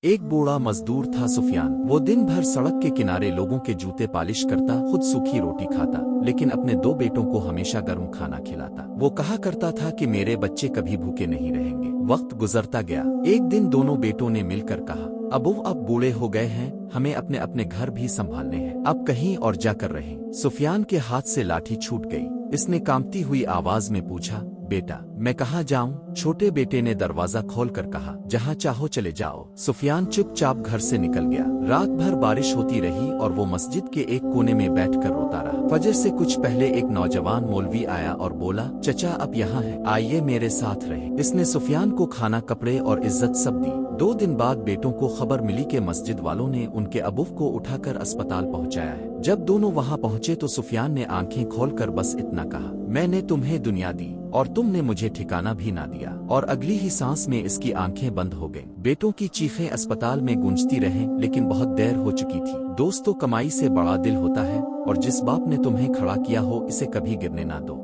ایک بوڑھا مزدور تھا سفیان۔ وہ دن بھر سڑک کے کنارے لوگوں کے جوتے پالش کرتا، خود سوکھی روٹی کھاتا، لیکن اپنے دو بیٹوں کو ہمیشہ گرم کھانا کھلاتا۔ وہ کہا کرتا تھا کہ میرے بچے کبھی بھوکے نہیں رہیں گے۔ وقت گزرتا گیا۔ ایک دن دونوں بیٹوں نے مل کر کہا، ابو اب بوڑھے ہو گئے ہیں، ہمیں اپنے اپنے گھر بھی سنبھالنے ہیں، اب کہیں اور جا کر رہیں۔ سفیان کے ہاتھ سے لاٹھی چھوٹ گئی۔ اس نے کانپتی ہوئی آواز میں پوچھا، بیٹا میں کہاں جاؤں؟ چھوٹے بیٹے نے دروازہ کھول کر کہا، جہاں چاہو چلے جاؤ۔ سفیان چپ چاپ گھر سے نکل گیا۔ رات بھر بارش ہوتی رہی اور وہ مسجد کے ایک کونے میں بیٹھ کر روتا رہا۔ فجر سے کچھ پہلے ایک نوجوان مولوی آیا اور بولا، چچا اب یہاں ہے، آئیے میرے ساتھ رہے۔ اس نے سفیان کو کھانا، کپڑے اور عزت سب دی۔ 2 دن بعد بیٹوں کو خبر ملی کہ مسجد والوں نے ان کے ابو کو اٹھا کر اسپتال پہنچایا ہے۔ جب دونوں وہاں پہنچے تو سفیان نے آنکھیں کھول کر بس اتنا کہا، میں نے تمہیں دنیا دی اور تم نے مجھے ٹھکانہ بھی نہ دیا، اور اگلی ہی سانس میں اس کی آنکھیں بند ہو گئیں۔ بیٹوں کی چیخیں اسپتال میں گونجتی رہیں، لیکن بہت دیر ہو چکی تھی۔ دوستو، کمائی سے بڑا دل ہوتا ہے، اور جس باپ نے تمہیں کھڑا کیا ہو اسے کبھی گرنے نہ دو۔